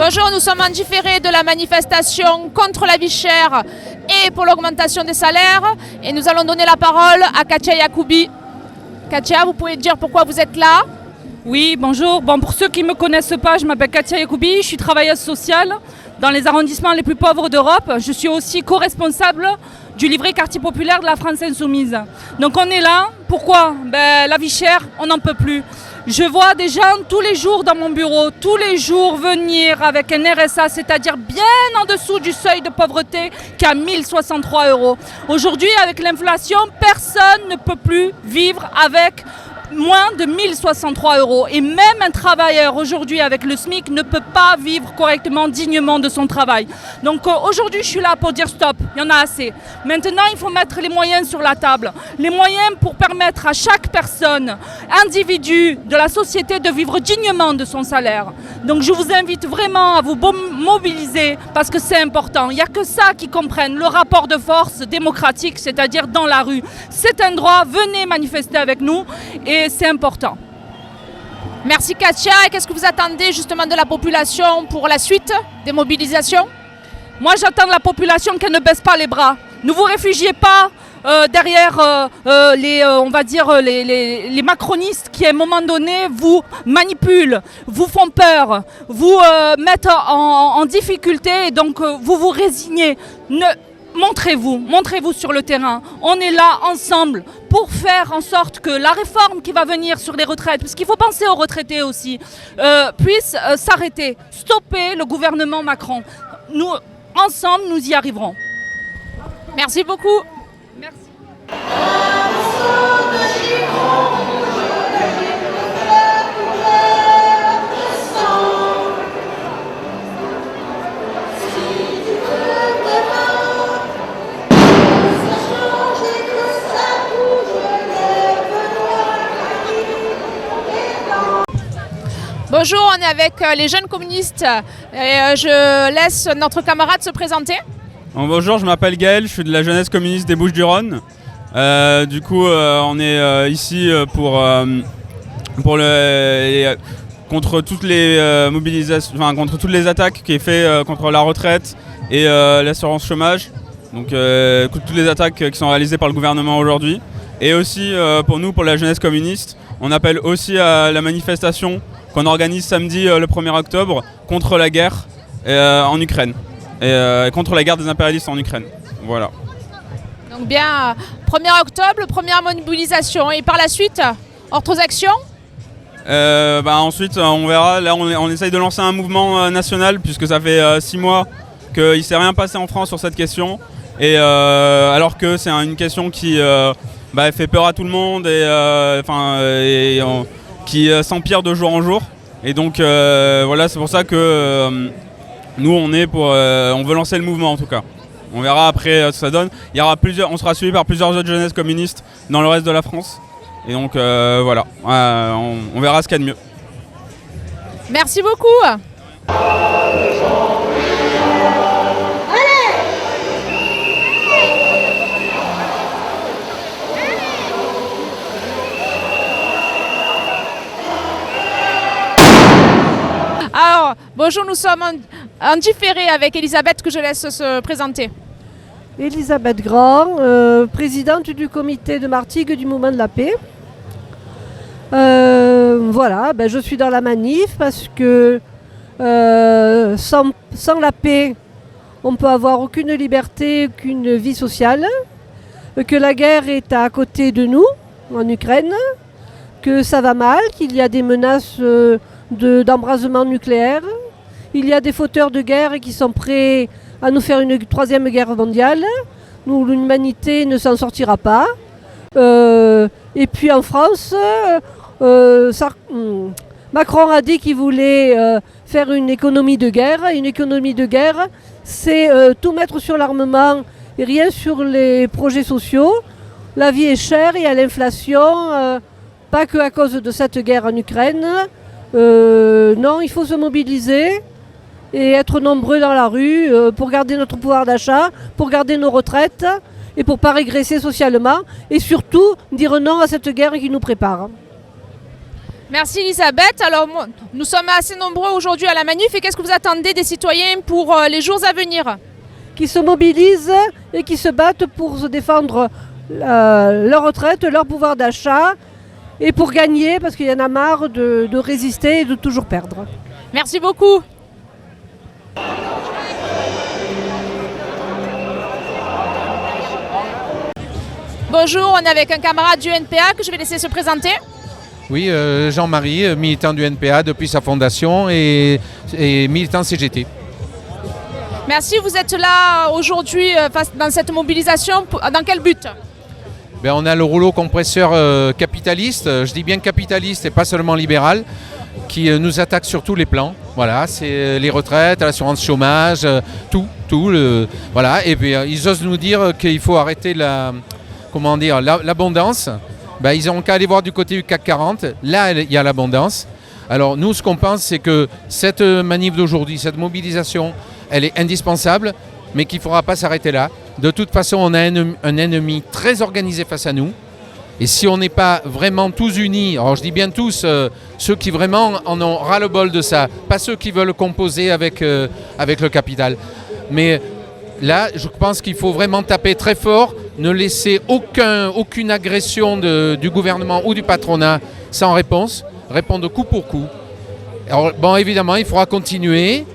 Bonjour, nous sommes en différé de la manifestation contre la vie chère et pour l'augmentation des salaires. Et nous allons donner la parole à Katia Yacoubi. Katia, vous pouvez dire pourquoi vous êtes là? Oui, bonjour. Bon, pour ceux qui ne me connaissent pas, je m'appelle Katia Yacoubi, je suis travailleuse sociale dans les arrondissements les plus pauvres d'Europe. Je suis aussi co-responsable du livret quartier populaire de la France Insoumise. Donc on est là. Pourquoi? La vie chère, on n'en peut plus. Je vois des gens tous les jours dans mon bureau, tous les jours venir avec un RSA, c'est-à-dire bien en dessous du seuil de pauvreté qui est à 1063 €. Aujourd'hui, avec l'inflation, personne ne peut plus vivre avec moins de 1063 €. Et même un travailleur aujourd'hui avec le SMIC ne peut pas vivre correctement, dignement de son travail. Donc aujourd'hui, je suis là pour dire stop, il y en a assez. Maintenant, il faut mettre les moyens sur la table. Les moyens pour permettre à chaque personne, individu de la société de vivre dignement de son salaire. Donc je vous invite vraiment à vous mobiliser parce que c'est important. Il n'y a que ça qui comprenne le rapport de force démocratique, c'est-à-dire dans la rue. C'est un droit, venez manifester avec nous. Et c'est important. Merci Katia. Et qu'est-ce que vous attendez justement de la population pour la suite des mobilisations? Moi j'attends de la population qu'elle ne baisse pas les bras. Ne vous réfugiez pas derrière les macronistes qui à un moment donné vous manipulent, vous font peur, vous mettent en difficulté et donc vous vous résignez. Montrez-vous sur le terrain. On est là ensemble pour faire en sorte que la réforme qui va venir sur les retraites, parce qu'il faut penser aux retraités aussi, puisse s'arrêter, stopper le gouvernement Macron. Nous, ensemble, nous y arriverons. Merci beaucoup. Merci. Bonjour, on est avec les jeunes communistes et je laisse notre camarade se présenter. Bonjour, je m'appelle Gaël, je suis de la jeunesse communiste des Bouches-du-Rhône. On est ici contre toutes les mobilisations, contre toutes les attaques qui est fait contre la retraite et l'assurance chômage. Donc toutes les attaques qui sont réalisées par le gouvernement aujourd'hui. Et aussi pour nous, pour la jeunesse communiste, on appelle aussi à la manifestation qu'on organise samedi le 1er octobre contre la guerre en Ukraine et contre la guerre des impérialistes en Ukraine. Voilà. Donc bien, 1er octobre, première mobilisation. Et par la suite, autres actions? Ensuite, on verra. Là, on essaye de lancer un mouvement national puisque ça fait 6 mois qu'il ne s'est rien passé en France sur cette question. Et alors que c'est une question qui fait peur à tout le monde qui s'empire de jour en jour. Et donc voilà, c'est pour ça que nous on veut lancer le mouvement en tout cas. On verra après ce que ça donne. On sera suivi par plusieurs autres jeunesses communistes dans le reste de la France. Et donc voilà, on verra ce qu'il y a de mieux. Merci beaucoup. Alors, bonjour, nous sommes en différé avec Elisabeth que je laisse se présenter. Elisabeth Grand, présidente du comité de Martigues du Mouvement de la Paix. Je suis dans la manif parce que sans la paix, on ne peut avoir aucune liberté, aucune vie sociale, que la guerre est à côté de nous, en Ukraine, que ça va mal, qu'il y a des menaces d'embrasement nucléaire. Il y a des fauteurs de guerre qui sont prêts à nous faire une 3e guerre mondiale. Nous, l'humanité ne s'en sortira pas. Et puis en France, Macron a dit qu'il voulait faire une économie de guerre. Une économie de guerre, c'est tout mettre sur l'armement et rien sur les projets sociaux. La vie est chère, il y a l'inflation, pas que à cause de cette guerre en Ukraine. Non, il faut se mobiliser et être nombreux dans la rue pour garder notre pouvoir d'achat, pour garder nos retraites et pour ne pas régresser socialement et surtout dire non à cette guerre qui nous prépare. Merci Elisabeth. Alors nous sommes assez nombreux aujourd'hui à la manif et qu'est-ce que vous attendez des citoyens pour les jours à venir? Qui se mobilisent et qui se battent pour se défendre leur retraite, leur pouvoir d'achat et pour gagner parce qu'il y en a marre de résister et de toujours perdre. Merci beaucoup. Bonjour, on est avec un camarade du NPA que je vais laisser se présenter. Oui, Jean-Marie, militant du NPA depuis sa fondation et militant CGT. Merci, vous êtes là aujourd'hui dans cette mobilisation. Dans quel but? Ben, on a le rouleau compresseur capitaliste, je dis bien capitaliste et pas seulement libéral, qui nous attaque sur tous les plans. Voilà, c'est les retraites, l'assurance chômage, tout. Voilà, et puis ils osent nous dire qu'il faut arrêter l'abondance. Ben, ils n'ont qu'à aller voir du côté du CAC 40. Là, il y a l'abondance. Alors nous, ce qu'on pense, c'est que cette manif d'aujourd'hui, cette mobilisation, elle est indispensable, mais qu'il ne faudra pas s'arrêter là. De toute façon, on a un ennemi très organisé face à nous. Et si on n'est pas vraiment tous unis, alors je dis bien tous, ceux qui vraiment en ont ras-le-bol de ça, pas ceux qui veulent composer avec le capital. Mais là, je pense qu'il faut vraiment taper très fort, ne laisser aucune agression du gouvernement ou du patronat sans réponse, répondre coup pour coup. Alors, bon, évidemment, il faudra continuer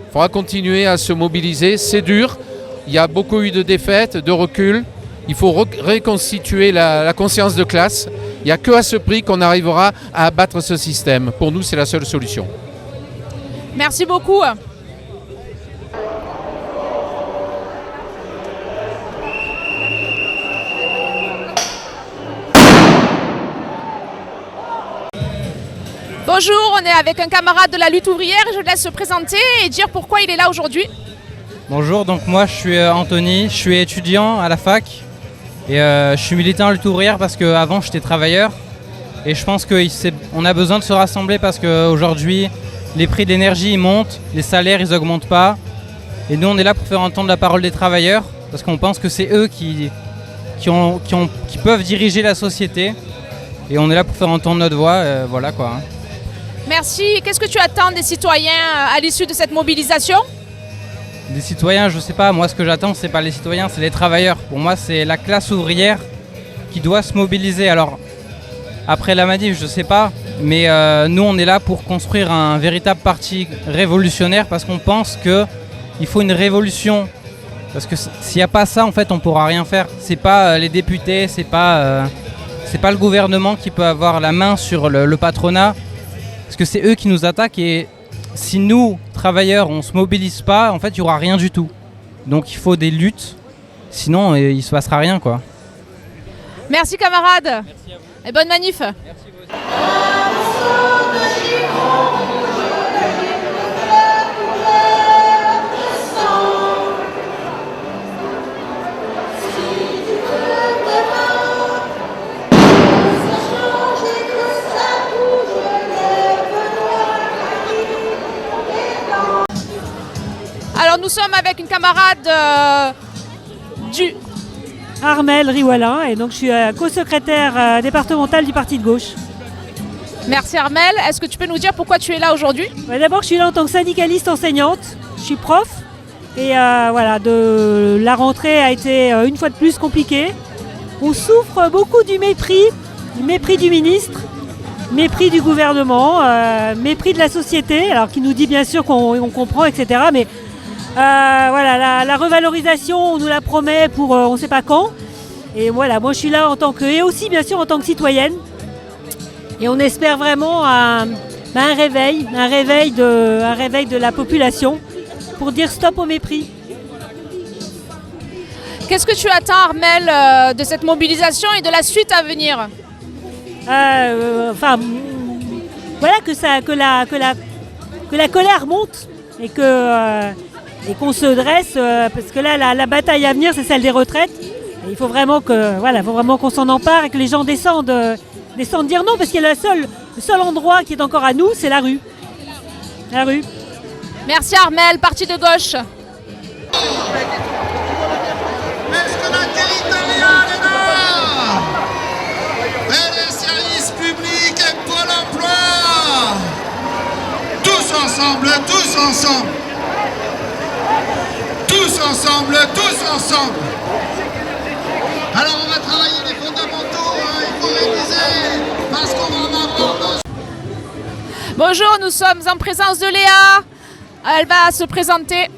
à se mobiliser, c'est dur, il y a beaucoup eu de défaites, de reculs, il faut reconstituer la conscience de classe, il n'y a qu'à ce prix qu'on arrivera à abattre ce système. Pour nous, c'est la seule solution. Merci beaucoup. Bonjour, on est avec un camarade de la lutte ouvrière et je le laisse se présenter et dire pourquoi il est là aujourd'hui. Bonjour, donc moi je suis Anthony, je suis étudiant à la fac et je suis militant à lutte ouvrière parce qu'avant j'étais travailleur et je pense qu'on a besoin de se rassembler parce qu'aujourd'hui les prix de l'énergie montent, les salaires ils augmentent pas et nous on est là pour faire entendre la parole des travailleurs parce qu'on pense que c'est eux qui peuvent diriger la société et on est là pour faire entendre notre voix, voilà quoi. Merci. Qu'est-ce que tu attends des citoyens à l'issue de cette mobilisation? Des citoyens, je sais pas, moi ce que j'attends c'est pas les citoyens, c'est les travailleurs. Pour moi c'est la classe ouvrière qui doit se mobiliser. Alors après la manif je sais pas, mais nous on est là pour construire un véritable parti révolutionnaire parce qu'on pense qu'il faut une révolution. Parce que s'il n'y a pas ça en fait on pourra rien faire. C'est pas les députés, c'est pas le gouvernement qui peut avoir la main sur le patronat. Parce que c'est eux qui nous attaquent et si nous, travailleurs, on ne se mobilise pas, en fait, il n'y aura rien du tout. Donc il faut des luttes, sinon il ne se passera rien, quoi. Merci camarade. Merci à vous. Et bonne manif. Merci vous. Alors nous sommes avec une camarade du... Armelle Riwalin, et donc je suis co-secrétaire départementale du parti de gauche. Merci Armelle. Est-ce que tu peux nous dire pourquoi tu es là aujourd'hui? D'abord, je suis là en tant que syndicaliste enseignante, je suis prof, et voilà, la rentrée a été une fois de plus compliquée. On souffre beaucoup du mépris du ministre, mépris du gouvernement, mépris de la société, alors qui nous dit bien sûr qu'on comprend, etc. Mais voilà, la revalorisation, on nous la promet pour on ne sait pas quand. Et voilà, moi je suis là et aussi bien sûr en tant que citoyenne. Et on espère vraiment un réveil de la population pour dire stop au mépris. Qu'est-ce que tu attends Armelle de cette mobilisation et de la suite à venir? Voilà que la colère monte et qu'on se dresse parce que là la bataille à venir c'est celle des retraites. Et il faut vraiment qu'on s'en empare et que les gens descendent dire non parce qu'il y a le seul endroit qui est encore à nous, c'est la rue. La rue. Merci Armelle, parti de gauche. Est-ce que la territoriale est là? Et les services publics et Pôle emploi ensemble, tous ensemble. Tous ensemble, tous ensemble. Alors on va travailler les fondamentaux, il faut réviser, parce qu'on va en avoir besoin. Bonjour, nous sommes en présence de Léa. Elle va se présenter.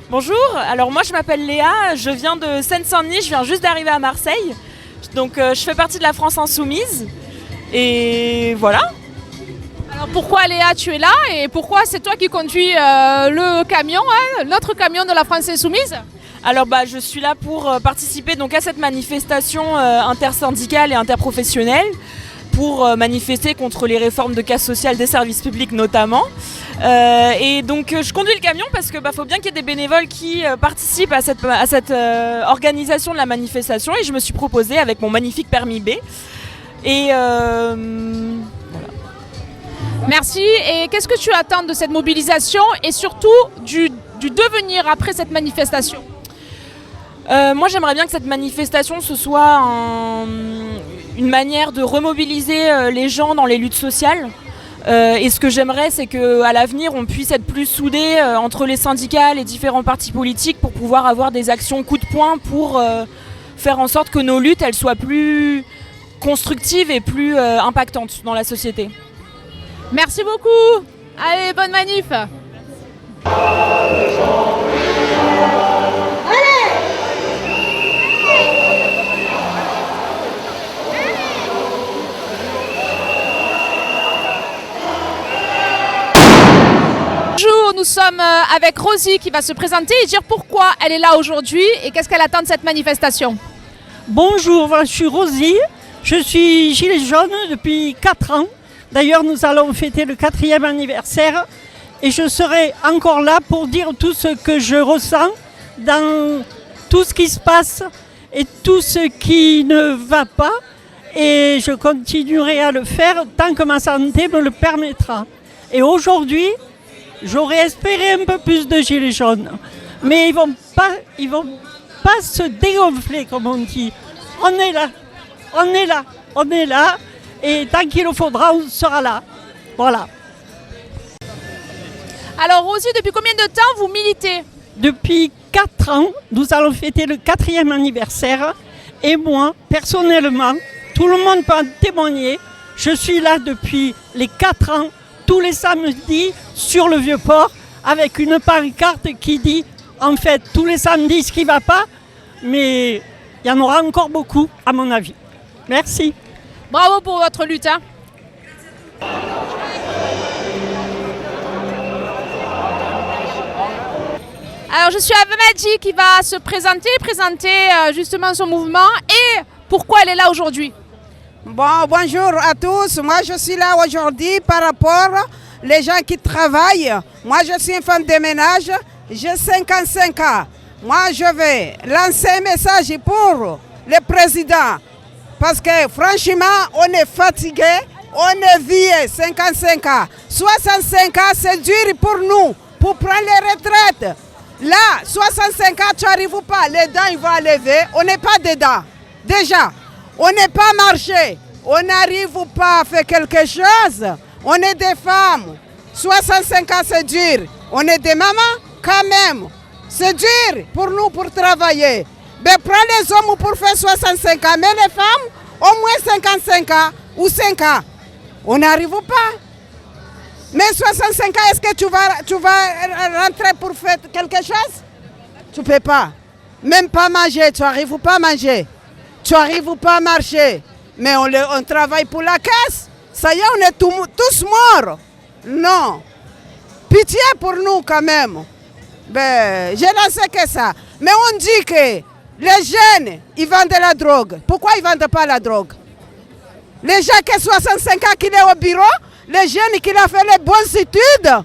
Bonjour, alors moi je m'appelle Léa, je viens de Seine-Saint-Denis, je viens juste d'arriver à Marseille. Donc je fais partie de la France Insoumise. Et voilà. Alors pourquoi Léa tu es là et pourquoi c'est toi qui conduis le camion, notre camion de la France Insoumise? Alors je suis là pour participer donc à cette manifestation intersyndicale et interprofessionnelle pour manifester contre les réformes de casse sociale des services publics notamment. Et donc je conduis le camion parce que faut bien qu'il y ait des bénévoles qui participent à cette organisation de la manifestation et je me suis proposée avec mon magnifique permis B. Et voilà. Merci. Et qu'est-ce que tu attends de cette mobilisation et surtout du devenir après cette manifestation? Moi j'aimerais bien que cette manifestation ce soit une manière de remobiliser les gens dans les luttes sociales. Et ce que j'aimerais c'est qu'à l'avenir on puisse être plus soudés entre les syndicats, les différents partis politiques pour pouvoir avoir des actions coup de poing pour faire en sorte que nos luttes elles soient plus constructives et plus impactantes dans la société. Merci beaucoup. Allez, bonne manif. Bonjour, nous sommes avec Rosie qui va se présenter et dire pourquoi elle est là aujourd'hui et qu'est-ce qu'elle attend de cette manifestation. Bonjour, je suis Rosie, je suis gilet jaune depuis 4 ans. D'ailleurs, nous allons fêter le 4e anniversaire et je serai encore là pour dire tout ce que je ressens dans tout ce qui se passe et tout ce qui ne va pas. Et je continuerai à le faire tant que ma santé me le permettra. Et aujourd'hui, j'aurais espéré un peu plus de gilets jaunes. Mais ils vont pas se dégonfler, comme on dit. On est là, on est là, on est là. Et tant qu'il le faudra, on sera là. Voilà. Alors Rosie, depuis combien de temps vous militez? Depuis 4 ans, nous allons fêter le 4e anniversaire. Et moi, personnellement, tout le monde peut en témoigner. Je suis là depuis les 4 ans, tous les samedis, sur le Vieux-Port, avec une pancarte qui dit, en fait, tous les samedis ce qui ne va pas, mais il y en aura encore beaucoup, à mon avis. Merci. Bravo pour votre lutte. Alors je suis avec Madji qui va se présenter justement son mouvement et pourquoi elle est là aujourd'hui. Bonjour à tous, moi je suis là aujourd'hui par rapport aux gens qui travaillent. Moi je suis une femme de ménage, j'ai 55 ans. Moi je vais lancer un message pour le président. Parce que franchement, on est fatigué, on est vieux, 55 ans. 65 ans, c'est dur pour nous, pour prendre les retraites. Là, 65 ans, tu n'arrives pas, les dents ils vont lever, on n'est pas dedans. Déjà, on n'est pas marché, on n'arrive pas à faire quelque chose. On est des femmes, 65 ans c'est dur. On est des mamans quand même. C'est dur pour nous pour travailler. Mais prends les hommes pour faire 65 ans, mais les femmes, au moins 55 ans ou 5 ans. On n'arrive pas. Mais 65 ans, est-ce que tu vas rentrer pour faire quelque chose? Tu ne peux pas. Même pas manger, tu n'arrives pas à manger. Tu n'arrives pas à marcher. Mais on travaille pour la caisse. Ça y est, on est tous morts. Non. Pitié pour nous quand même. Ben, je n'en sais que ça. Mais on dit que les jeunes, ils vendent de la drogue. Pourquoi ils ne vendent pas la drogue? Les gens qui ont 65 ans, qui sont au bureau, les jeunes qui ont fait les bonnes études,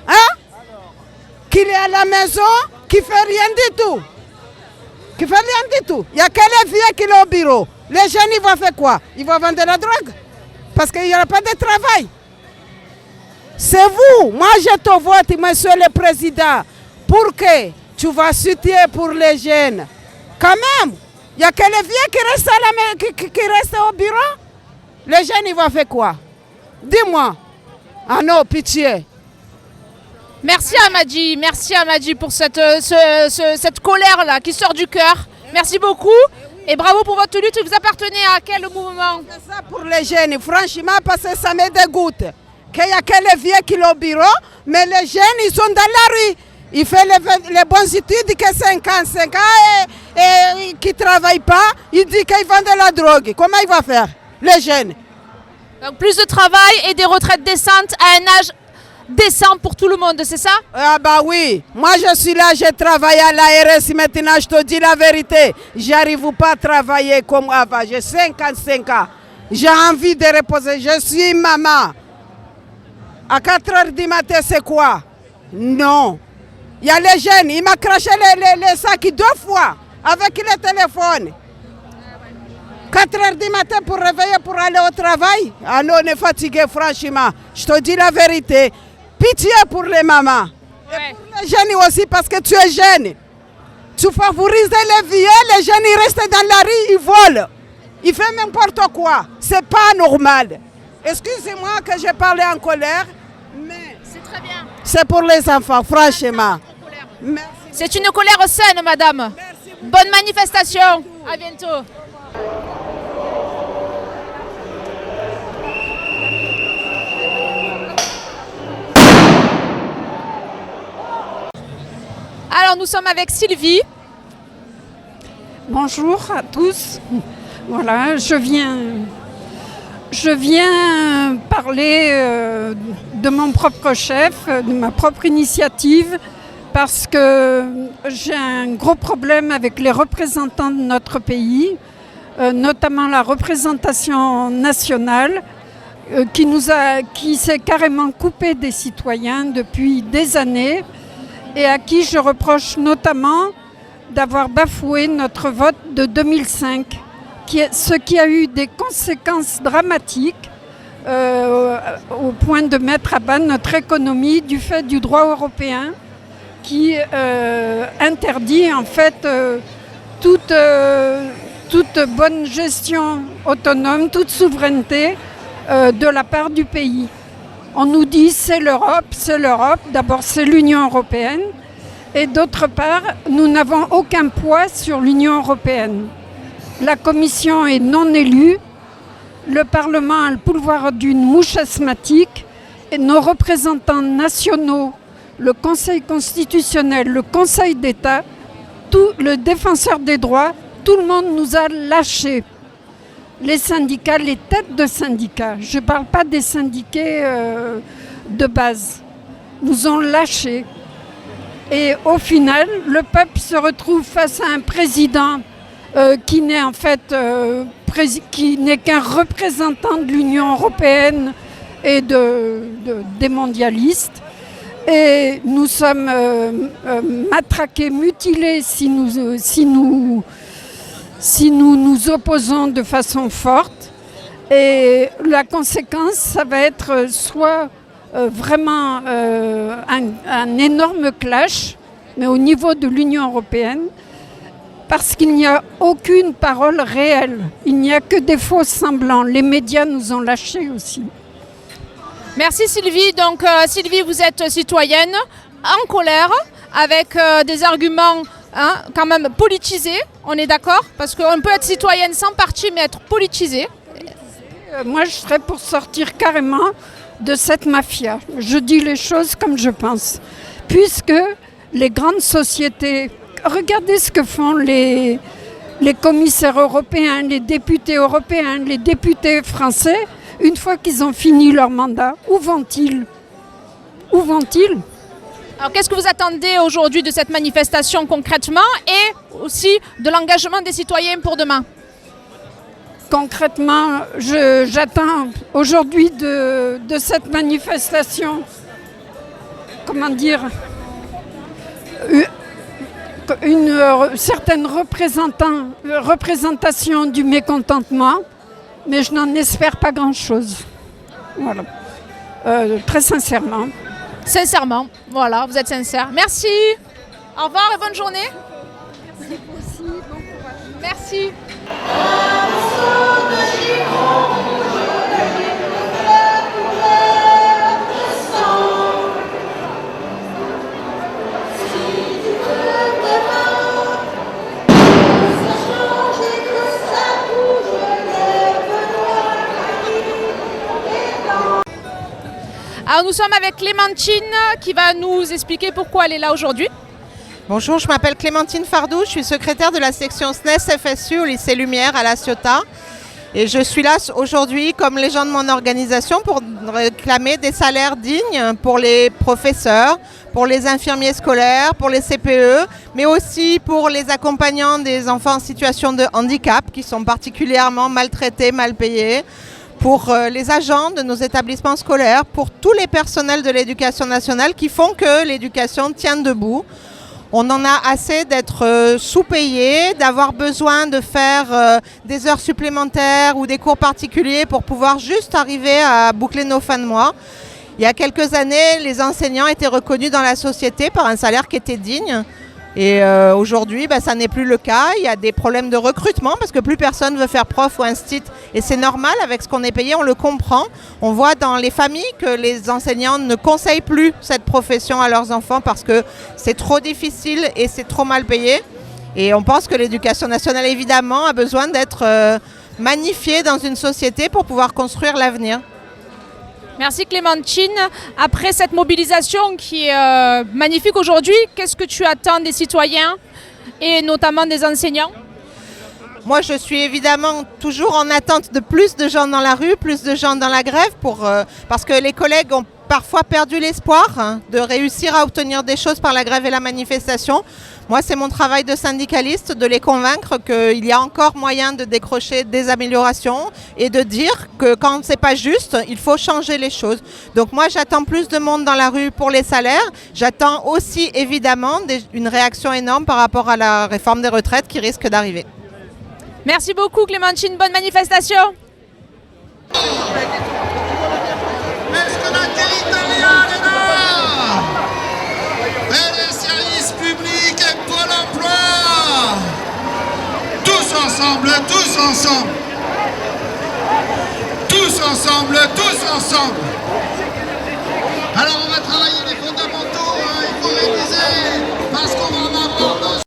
hein? Qui est à la maison, qui ne fait rien du tout. Qui fait rien du tout. Il n'y a que les vieux qui sont au bureau. Les jeunes, ils vont faire quoi? Ils vont vendre de la drogue. Parce qu'il n'y aura pas de travail. C'est vous. Moi, je te vote, monsieur le président, pour que tu vas soutenir pour les jeunes. Quand même, il n'y a que les vieux qui restent, qui restent au bureau. Les jeunes, ils vont faire quoi? Dis-moi. Ah non, pitié. Merci Amadji pour cette colère-là qui sort du cœur. Merci beaucoup et bravo pour votre lutte. Vous appartenez à quel mouvement? C'est ça pour les jeunes, franchement, parce que ça me dégoûte. Qu'il y a que les vieux qui sont au bureau, mais les jeunes, ils sont dans la rue. Ils font les bonnes études que 55 ans et qui ne travaillent pas. Ils disent qu'ils vendent de la drogue. Comment ils vont faire, les jeunes? Donc plus de travail et des retraites décentes à un âge décent pour tout le monde, c'est ça? Ah bah oui, moi je suis là, je travaille à l'ARS maintenant, je te dis la vérité. J'arrive pas à travailler comme avant, j'ai 55 ans. J'ai envie de reposer, je suis maman. À 4h du matin, c'est quoi? Non. Il y a les jeunes, il m'a craché les sacs 2 fois avec le téléphone. 4h du matin pour réveiller pour aller au travail. Ah non, on est fatigué franchement. Je te dis la vérité. Pitié pour les mamans. Et pour les jeunes aussi parce que tu es jeune. Tu favorises les vieux, les jeunes ils restent dans la rue, ils volent. Ils font n'importe quoi. C'est pas normal. Excusez-moi que j'ai parlé en colère, mais c'est très bien. C'est pour les enfants, franchement. C'est une colère saine, madame. Bonne manifestation. À bientôt. Alors nous sommes avec Sylvie. Bonjour à tous. Voilà, je viens parler de mon propre chef, de ma propre initiative, parce que j'ai un gros problème avec les représentants de notre pays, notamment la représentation nationale, qui s'est carrément coupée des citoyens depuis des années et à qui je reproche notamment d'avoir bafoué notre vote de 2005, ce qui a eu des conséquences dramatiques au point de mettre à bas notre économie du fait du droit européen qui interdit en fait toute bonne gestion autonome, toute souveraineté de la part du pays. On nous dit c'est l'Europe. D'abord c'est l'Union européenne et d'autre part nous n'avons aucun poids sur l'Union européenne. La Commission est non élue, le Parlement a le pouvoir d'une mouche asthmatique et nos représentants nationaux, le Conseil constitutionnel, le Conseil d'État, le défenseur des droits, tout le monde nous a lâchés. Les syndicats, les têtes de syndicats, je ne parle pas des syndiqués de base, nous ont lâchés. Et au final, le peuple se retrouve face à un président qui n'est en fait qui n'est qu'un représentant de l'Union européenne et des mondialistes. Et nous sommes matraqués, mutilés si nous nous opposons de façon forte. Et la conséquence, ça va être soit vraiment un énorme clash, mais au niveau de l'Union européenne, parce qu'il n'y a aucune parole réelle. Il n'y a que des faux semblants. Les médias nous ont lâchés aussi. Merci Sylvie. Donc Sylvie, vous êtes citoyenne, en colère, avec des arguments quand même politisés, on est d'accord? Parce qu'on peut être citoyenne sans parti, mais être politisée. Moi, je serais pour sortir carrément de cette mafia. Je dis les choses comme je pense. Puisque les grandes sociétés... Regardez ce que font les commissaires européens, les députés européens, les députés français, une fois qu'ils ont fini leur mandat. Où vont-ils? Alors qu'est-ce que vous attendez aujourd'hui de cette manifestation concrètement et aussi de l'engagement des citoyens pour demain? Concrètement, j'attends aujourd'hui de cette manifestation, comment dire, une certaine représentation du mécontentement, mais je n'en espère pas grand-chose. Voilà. Très sincèrement. Sincèrement, voilà, vous êtes sincère. Merci. Au revoir et bonne journée. Merci aussi, bon courage. Merci. Alors nous sommes avec Clémentine qui va nous expliquer pourquoi elle est là aujourd'hui. Bonjour, je m'appelle Clémentine Fardou, je suis secrétaire de la section SNES FSU au lycée Lumière à La Ciotat. Et je suis là aujourd'hui comme les gens de mon organisation pour réclamer des salaires dignes pour les professeurs, pour les infirmiers scolaires, pour les CPE, mais aussi pour les accompagnants des enfants en situation de handicap qui sont particulièrement maltraités, mal payés, pour les agents de nos établissements scolaires, pour tous les personnels de l'éducation nationale qui font que l'éducation tient debout. On en a assez d'être sous-payés, d'avoir besoin de faire des heures supplémentaires ou des cours particuliers pour pouvoir juste arriver à boucler nos fins de mois. Il y a quelques années, les enseignants étaient reconnus dans la société par un salaire qui était digne. Et aujourd'hui, ça n'est plus le cas. Il y a des problèmes de recrutement parce que plus personne veut faire prof ou instit. Et c'est normal, avec ce qu'on est payé, on le comprend. On voit dans les familles que les enseignants ne conseillent plus cette profession à leurs enfants parce que c'est trop difficile et c'est trop mal payé. Et on pense que l'éducation nationale, évidemment, a besoin d'être magnifiée dans une société pour pouvoir construire l'avenir. Merci Clémentine. Après cette mobilisation qui est magnifique aujourd'hui, qu'est-ce que tu attends des citoyens et notamment des enseignants ? Moi, je suis évidemment toujours en attente de plus de gens dans la rue, plus de gens dans la grève, parce que les collègues ont parfois perdu l'espoir de réussir à obtenir des choses par la grève et la manifestation. Moi, c'est mon travail de syndicaliste de les convaincre qu'il y a encore moyen de décrocher des améliorations et de dire que quand c'est pas juste, il faut changer les choses. Donc moi, j'attends plus de monde dans la rue pour les salaires. J'attends aussi évidemment une réaction énorme par rapport à la réforme des retraites qui risque d'arriver. Merci beaucoup Clémentine, bonne manifestation. Est-ce que la territoriale est là? Et les services publics et Pôle emploi. Tous ensemble, tous ensemble. Tous ensemble, tous ensemble. Alors on va travailler les fondamentaux, il faut réviser, parce qu'on va en avoir besoin.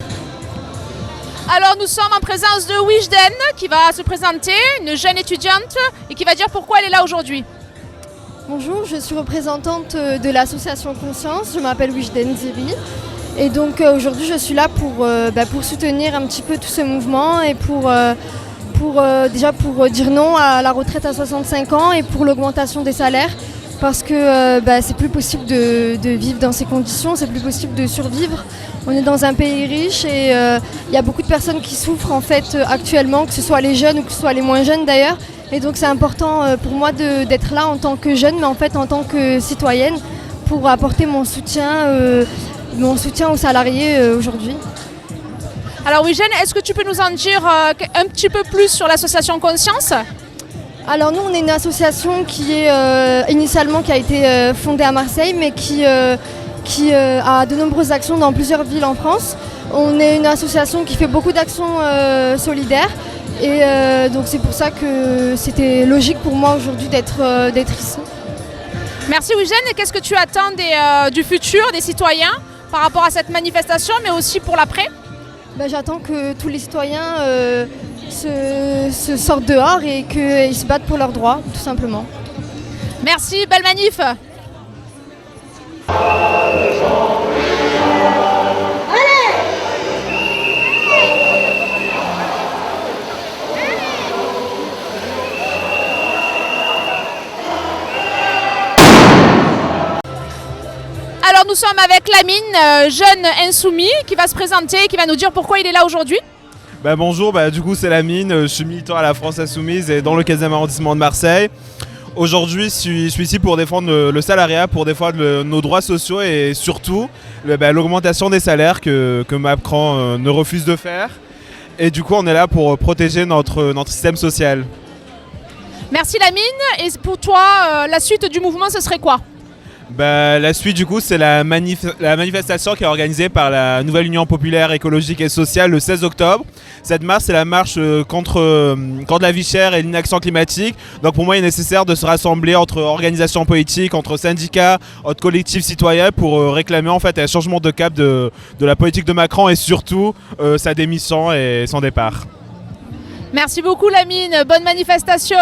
Alors nous sommes en présence de Wijden qui va se présenter, une jeune étudiante et qui va dire pourquoi elle est là aujourd'hui. Bonjour, je suis représentante de l'association Conscience, je m'appelle Wijden Ziri et donc aujourd'hui je suis là pour soutenir un petit peu tout ce mouvement et pour dire non à la retraite à 65 ans et pour l'augmentation des salaires parce que c'est plus possible de vivre dans ces conditions, c'est plus possible de survivre. On est dans un pays riche et il y a beaucoup de personnes qui souffrent en fait actuellement, que ce soit les jeunes ou que ce soit les moins jeunes d'ailleurs. Et donc c'est important pour moi d'être là en tant que jeune, mais en fait en tant que citoyenne pour apporter mon soutien aux salariés aujourd'hui. Alors Wijden, est-ce que tu peux nous en dire un petit peu plus sur l'association Conscience ? Alors nous on est une association qui est initialement qui a été fondée à Marseille mais qui a de nombreuses actions dans plusieurs villes en France. On est une association qui fait beaucoup d'actions solidaires et donc c'est pour ça que c'était logique pour moi aujourd'hui d'être ici. Merci Wijden, et qu'est-ce que tu attends du futur des citoyens par rapport à cette manifestation mais aussi pour l'après ? J'attends que tous les citoyens se sortent dehors et qu'ils se battent pour leurs droits, tout simplement. Merci, belle manif. Alors nous sommes avec Lamine, jeune insoumis, qui va se présenter, qui va nous dire pourquoi il est là aujourd'hui. Bonjour, du coup c'est Lamine, je suis militant à la France Insoumise et dans le 15e arrondissement de Marseille. Aujourd'hui je suis ici pour défendre le salariat, pour défendre nos droits sociaux et surtout l'augmentation des salaires que Macron ne refuse de faire. Et du coup on est là pour protéger notre système social. Merci Lamine, et pour toi la suite du mouvement ce serait quoi ? La suite du coup c'est la manifestation qui est organisée par la Nouvelle Union Populaire Écologique et Sociale le 16 octobre. Cette marche c'est la marche contre la vie chère et l'inaction climatique. Donc pour moi il est nécessaire de se rassembler entre organisations politiques, entre syndicats, entre collectifs citoyens pour réclamer en fait un changement de cap de la politique de Macron et surtout sa démission et son départ. Merci beaucoup Lamine, bonne manifestation.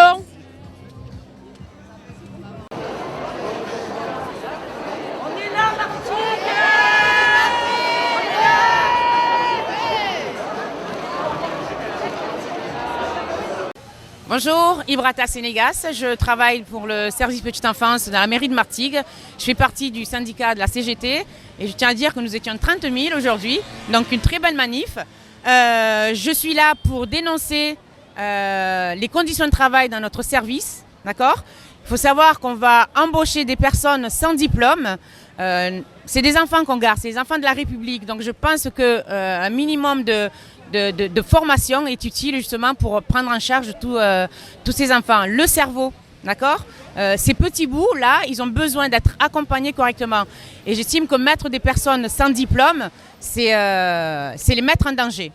Bonjour, Ibrata Sénégas, je travaille pour le service petite enfance dans la mairie de Martigues. Je fais partie du syndicat de la CGT et je tiens à dire que nous étions 30 000 aujourd'hui, donc une très bonne manif. Je suis là pour dénoncer les conditions de travail dans notre service, d'accord ? Il faut savoir qu'on va embaucher des personnes sans diplôme. C'est des enfants qu'on garde, c'est des enfants de la République, donc je pense qu'un minimum de formation est utile justement pour prendre en charge tous ces enfants. Le cerveau, d'accord ? Ces petits bouts-là, ils ont besoin d'être accompagnés correctement. Et j'estime que mettre des personnes sans diplôme, c'est les mettre en danger.